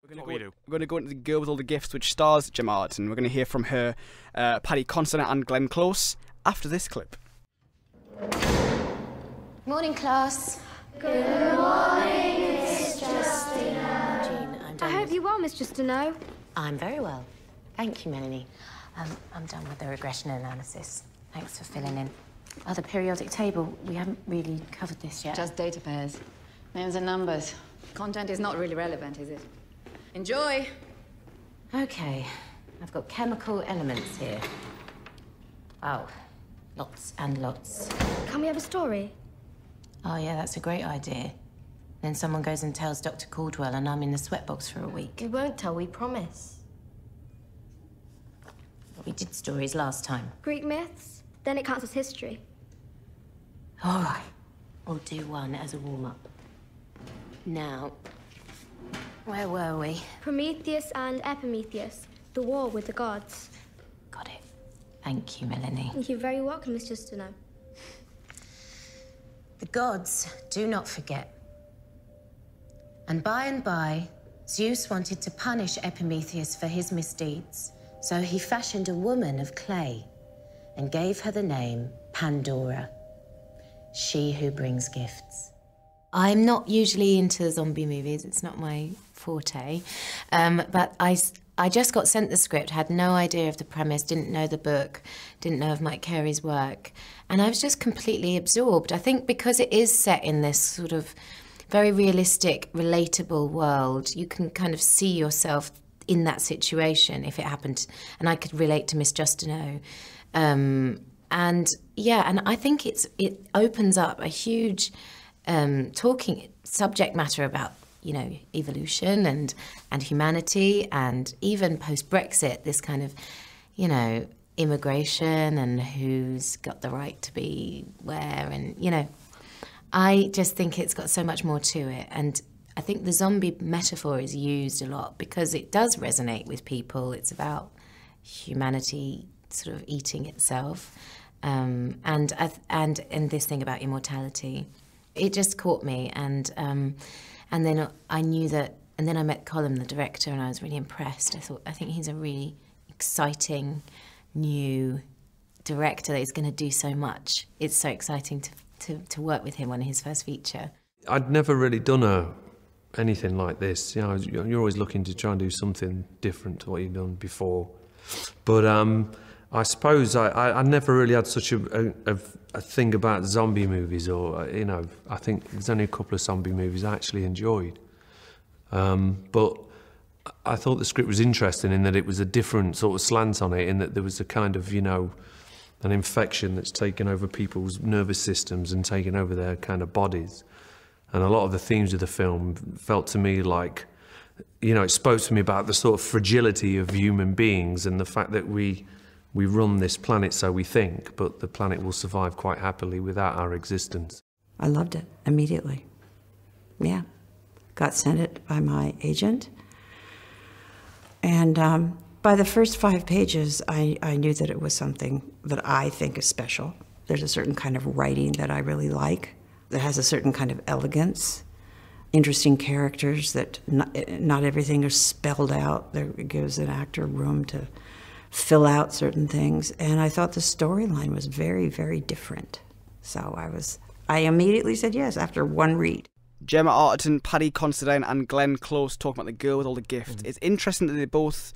We're going to go into The Girl with All the Gifts, which stars Gemma Arterton. We're going to hear from her, Paddy, Considine and Glenn Close after this clip. Morning, class. Good morning, Miss Justina. Jean, I'm done. I hope you're well, Miss Justina. I'm very well. Thank you, Melanie. I'm done with the regression analysis. Thanks for filling in. Oh, the periodic table. We haven't really covered this yet. Just data pairs. Names and numbers. Content is not really relevant, is it? Enjoy! Okay. I've got chemical elements here. Oh, lots and lots. Can we have a story? Oh, yeah, that's a great idea. Then someone goes and tells Dr. Caldwell and I'm in the sweatbox for a week. We won't tell, we promise. We did stories last time. Greek myths? Then it counts as history. All right. We'll do one as a warm-up. Now, where were we? Prometheus and Epimetheus, the war with the gods. Got it. Thank you, Melanie. You're very welcome, Miss Justina. The gods do not forget. And by, Zeus wanted to punish Epimetheus for his misdeeds, so he fashioned a woman of clay and gave her the name Pandora, she who brings gifts. I'm not usually into zombie movies, it's not my forte, but I just got sent the script, had no idea of the premise, didn't know the book, didn't know of Mike Carey's work, and I was just completely absorbed. I think because it is set in this sort of very realistic, relatable world, you can kind of see yourself in that situation if it happened, and I could relate to Miss Justino. And yeah, and I think it opens up a huge talking subject matter about, you know, evolution and humanity, and even post-Brexit, this kind of, you know, immigration and who's got the right to be where, and, you know, I just think it's got so much more to it. And I think the zombie metaphor is used a lot because it does resonate with people. It's about humanity sort of eating itself, and this thing about immortality. It just caught me, and then I knew that, and then I met Colm, the director, and I was really impressed. I think he's a really exciting new director that is going to do so much. It's so exciting to work with him on his first feature. I'd never really done anything like this. You know, you're always looking to try and do something different to what you've done before. But I suppose I never really had such a thing about zombie movies, or, you know, I think there's only a couple of zombie movies I actually enjoyed. But I thought the script was interesting in that it was a different sort of slant on it, in that there was a kind of, you know, an infection that's taken over people's nervous systems and taken over their kind of bodies. And a lot of the themes of the film felt to me like, you know, it spoke to me about the sort of fragility of human beings and the fact that we run this planet, so we think, but the planet will survive quite happily without our existence. I loved it immediately. Yeah. Got sent it by my agent. And by the first 5 pages, I knew that it was something that I think is special. There's a certain kind of writing that I really like, that has a certain kind of elegance, interesting characters, that not everything is spelled out. It gives an actor room to fill out certain things. And I thought the storyline was very, very different. So I immediately said yes after one read. Gemma Arterton, Paddy, Considine and Glenn Close talking about The Girl with All the Gifts. It's interesting that they both,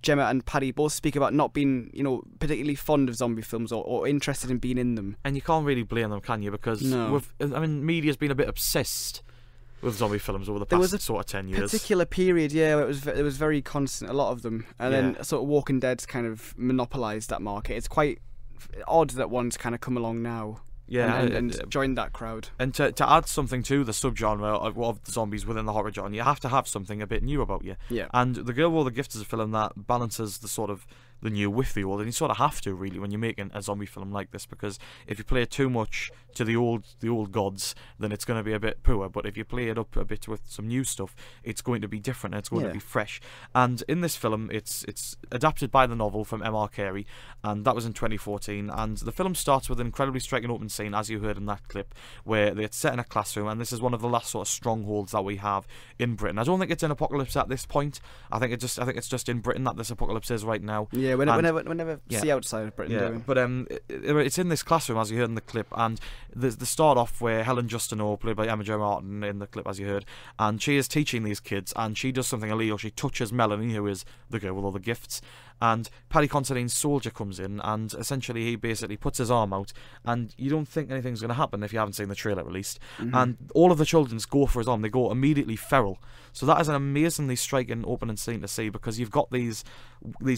Gemma and Paddy, both speak about not being, you know, particularly fond of zombie films or interested in being in them. And you can't really blame them, can you? Because, media's been a bit obsessed with zombie films over the past sort of 10 years. Particular period, yeah, where it was very constant, a lot of them. And then sort of Walking Dead's kind of monopolised that market. It's quite odd that one's kind of come along now. Yeah, and joined that crowd. And to add something to the subgenre of the zombies within the horror genre, you have to have something a bit new about you. Yeah. And The Girl with All the Gifts is a film that balances the sort of the new with the old, and you sort of have to really when you're making a zombie film like this, because if you play it too much to the old gods, then it's going to be a bit poor. But if you play it up a bit with some new stuff, it's going to be different. And it's going to be fresh. And in this film, it's adapted by the novel from M.R. Carey, and that was in 2014. And the film starts with an incredibly striking open scene, as you heard in that clip, where it's set in a classroom, and this is one of the last sort of strongholds that we have in Britain. I don't think it's an apocalypse at this point. I think it's just in Britain that this apocalypse is right now. Yeah, whenever see outside of Britain. Yeah, but it's in this classroom, as you heard in the clip, and the start off where Helen Justineau, played by Gemma Arterton in the clip, as you heard, and she is teaching these kids, and she does something illegal. She touches Melanie, who is the girl with all the gifts, and Paddy Considine's soldier comes in, and essentially he basically puts his arm out, and you don't think anything's going to happen if you haven't seen the trailer at least. And all of the children go for his arm. They go immediately feral. So that is an amazingly striking opening scene to see, because you've got these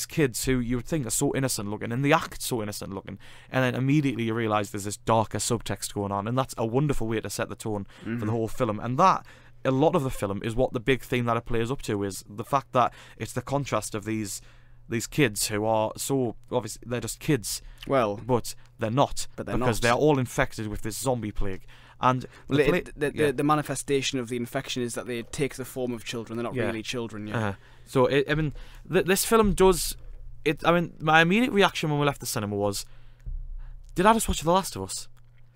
kids who you would think are so innocent looking, and they act so innocent looking, and then immediately you realise there's this darker subtext going on, and that's a wonderful way to set the tone for the whole film. And that, a lot of the film, is what the big theme that it plays up to, is the fact that it's the contrast of these kids who are so obviously they're just kids, but they're not, because they're all infected with this zombie plague. And the manifestation of the infection is that they take the form of children. They're not really children. So I mean, this film does it. I mean, my immediate reaction when we left the cinema was, did I just watch The Last of Us?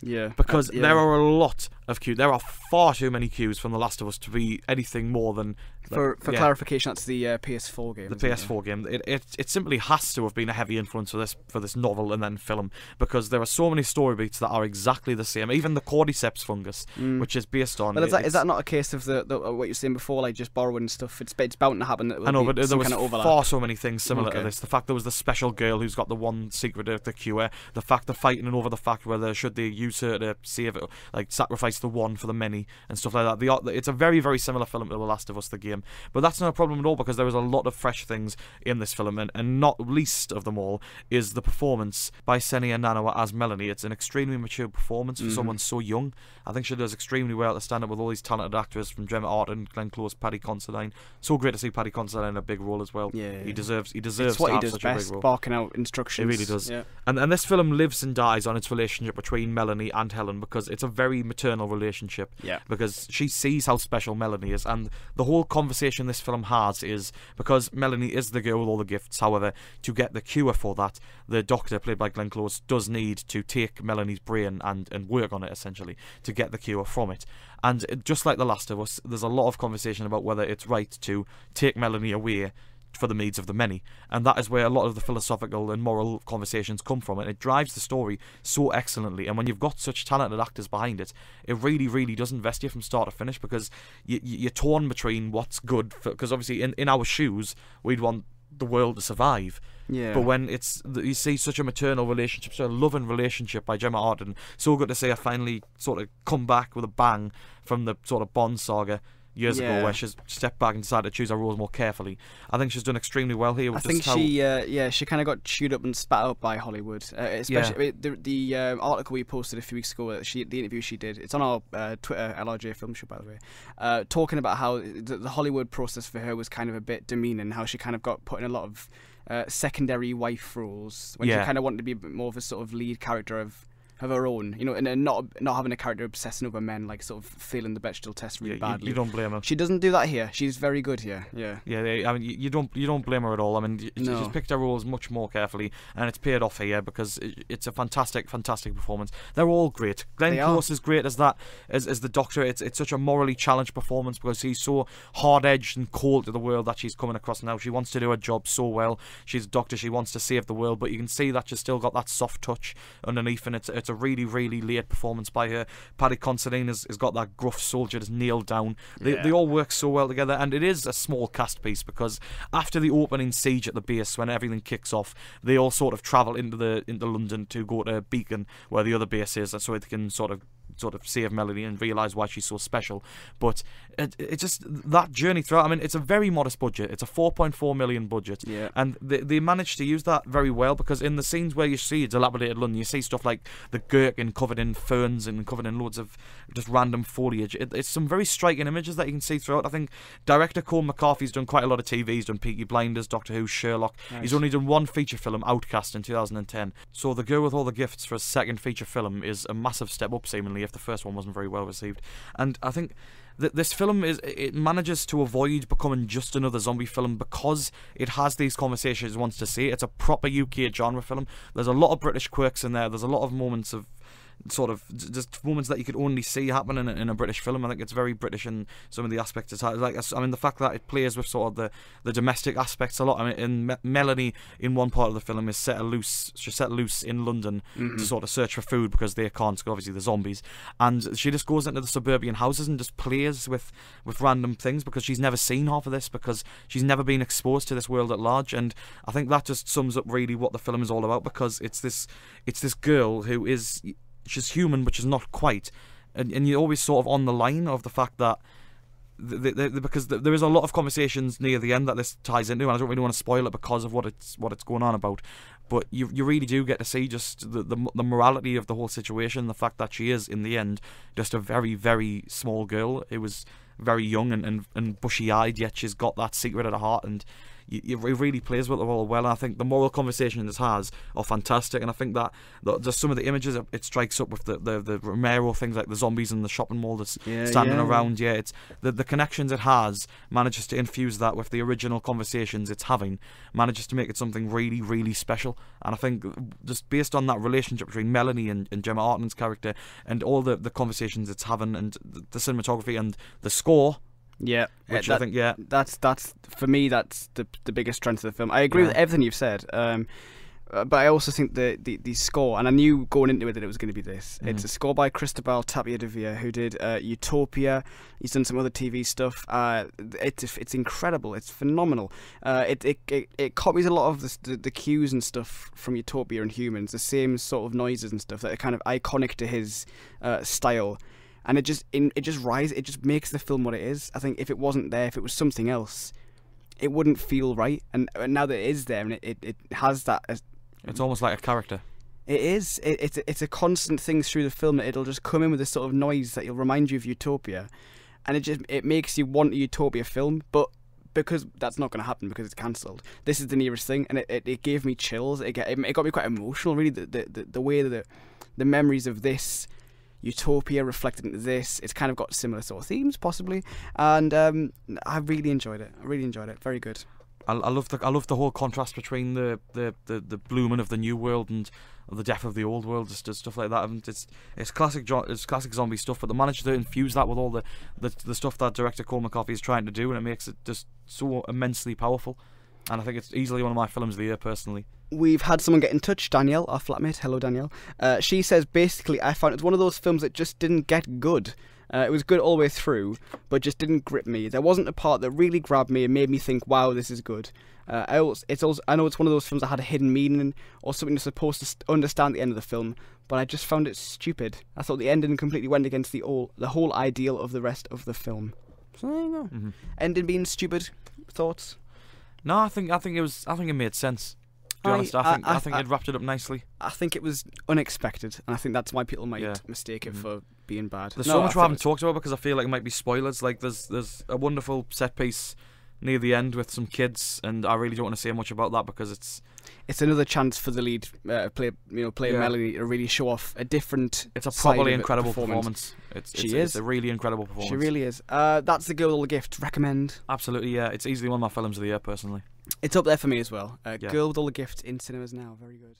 Yeah, because there are a lot of cues. There are far too many cues from The Last of Us to be anything more than. For clarification, that's the PS4 game. The PS4 game. It simply has to have been a heavy influence for this novel and then film, because there are so many story beats that are exactly the same. Even the cordyceps fungus, which is based on. Well, is that not a case of the what you were saying before, like just borrowing stuff? It's bound to happen. I know, but there was far so many things similar to this. The fact there was the special girl who's got the one secret of the cure. The fact they're fighting over the fact whether should they use her to save it, like sacrifice the one for the many and stuff like that. It's a very, very similar film to The Last of Us, the game. But that's not a problem at all, because there is a lot of fresh things in this film, and not least of them all is the performance by Sennia Nanua as Melanie. It's an extremely mature performance for someone so young. I think she does extremely well to stand up with all these talented actors from Gemma Arterton, Glenn Close, Paddy Considine. So great to see Paddy Considine in a big role as well. Yeah. He deserves it's what to have he does such best, a big role. barking out instructions. It really does. Yeah. And this film lives and dies on its relationship between Melanie and Helen, because it's a very maternal relationship. Yeah. Because she sees how special Melanie is, and the whole conversation this film has is, because Melanie is the girl with all the gifts, however, to get the cure for that, the doctor, played by Glenn Close, does need to take Melanie's brain and work on it, essentially, to get the cure from it. And just like The Last of Us, there's a lot of conversation about whether it's right to take Melanie away for the needs of the many, and that is where a lot of the philosophical and moral conversations come from, and it drives the story so excellently. And when you've got such talented actors behind it, it really, really does invest you from start to finish, because you're torn between what's good, because obviously in our shoes we'd want the world to survive. Yeah. But when you see such a maternal relationship, such a loving relationship by Gemma Arterton, so good to see her finally sort of come back with a bang from the sort of Bond saga years ago, where she's stepped back and decided to choose her roles more carefully. I think she's done extremely well here. I think she kind of got chewed up and spat out by Hollywood. Especially the article we posted a few weeks ago, the interview she did, it's on our Twitter, LRJ Film Show, by the way, talking about how the Hollywood process for her was kind of a bit demeaning, how she kind of got put in a lot of secondary wife roles when she kind of wanted to be a bit more of a sort of lead character of her own, you know, and not having a character obsessing over men, like sort of failing the Bechdel test really badly. You don't blame her. She doesn't do that here. She's very good here. Yeah. I mean, you don't blame her at all. I mean, she's picked her roles much more carefully, and it's paid off here, because it's a fantastic performance. They're all great. Glenn Close is great as the Doctor. It's such a morally challenged performance, because he's so hard-edged and cold to the world that she's coming across now. She wants to do her job so well. She's a doctor. She wants to save the world, but you can see that she's still got that soft touch underneath, and it's a really, really late performance by her. Paddy Considine has got that gruff soldier that's nailed down. They all work so well together, and it is a small cast piece, because after the opening siege at the base, when everything kicks off, they all sort of travel into London to go to Beacon, where the other base is, so they can sort of sort of save Melanie and realise why she's so special. But it's just that journey throughout. I mean, it's a very modest budget. It's a 4.4 million budget, and they managed to use that very well, because in the scenes where you see dilapidated London, you see stuff like the Gherkin covered in ferns and covered in loads of just random foliage. It's some very striking images that you can see throughout. I think director Colm McCarthy's done quite a lot of TV. He's done Peaky Blinders, Doctor Who, Sherlock. Nice. He's only done one feature film, Outcast, in 2010. So The Girl with All the Gifts for a second feature film is a massive step up, seemingly, if the first one wasn't very well received. And I think that this film it manages to avoid becoming just another zombie film, because it has these conversations it wants to see. It's a proper UK genre film. There's a lot of British quirks in there. There's a lot of moments of sort of just moments that you could only see happen in a British film. I think it's very British in some of the aspects. It's like, I mean, the fact that it plays with sort of the domestic aspects a lot. I mean, Melanie in one part of the film is she's set loose in London to sort of search for food because they can't, obviously the zombies, and she just goes into the suburban houses and just plays with random things, because she's never seen half of this, because she's never been exposed to this world at large. And I think that just sums up really what the film is all about, because it's this girl who is, she's human, but she's not quite, and you're always sort of on the line of the fact that because there is a lot of conversations near the end that this ties into, and I don't really want to spoil it because of what it's going on about. But you really do get to see just the morality of the whole situation, the fact that she is in the end just a very, very small girl. It was very young and bushy-eyed, yet she's got that secret at her heart, and it really plays with the role well. And I think the moral conversation this has are fantastic, and I think that just some of the images it strikes up with the Romero things, like the zombies in the shopping mall that's standing around. It's the connections it has manages to infuse that with the original conversations it's having, manages to make it something really, really special. And I think just based on that relationship between Melanie and Gemma Arterton's character, and all the conversations it's having, and the cinematography and the score. Yeah, which I think that's for me, that's the biggest strength of the film. I agree with everything you've said, but I also think the score, and I knew going into it that it was going to be this. It's a score by Cristobal Tapia de Villa, who did Utopia. He's done some other TV stuff. It's incredible. It's phenomenal. It copies a lot of the cues and stuff from Utopia and Humans, the same sort of noises and stuff that are kind of iconic to his style. And it just makes the film what it is. I think if it wasn't there, if it was something else, it wouldn't feel right. And now that it is there, and it has that. It's almost like a character. It is. It's a constant thing through the film. That it'll just come in with this sort of noise that will remind you of Utopia, and it makes you want a Utopia film. But because that's not going to happen because it's cancelled, this is the nearest thing, and it gave me chills. It got me quite emotional. Really, the way that the memories of this Utopia reflected into this, it's kind of got similar sort of themes possibly, and I really enjoyed it. Very good. I love the whole contrast between the blooming of the new world and the death of the old world, just stuff like that. And it's classic zombie stuff, but they managed to infuse that with all the stuff that director Colm McCarthy is trying to do, and it makes it just so immensely powerful. And I think it's easily one of my films of the year, personally. We've had someone get in touch, Danielle, our flatmate. Hello, Danielle. She says, basically, I found it's one of those films that just didn't get good. It was good all the way through, but just didn't grip me. There wasn't a part that really grabbed me and made me think, wow, this is good. I know it's one of those films that had a hidden meaning or something you're supposed to understand at the end of the film, but I just found it stupid. I thought the ending completely went against the whole ideal of the rest of the film. So there you go. Mm-hmm. Ending being stupid. Thoughts? No, I think it made sense. To be honest, I think it wrapped it up nicely. I think it was unexpected, and I think that's why people might mistake it for being bad. There's so much we haven't talked about because I feel like it might be spoilers. Like there's a wonderful set piece near the end with some kids, and I really don't want to say much about that because it's another chance for the lead player Melanie to really show off a different. It's a properly incredible performance. It's a really incredible performance. She really is. That's The Girl with All the Gift. Recommend. Absolutely, yeah. It's easily one of my films of the year, personally. It's up there for me as well. Girl with All the Gift in cinemas now. Very good.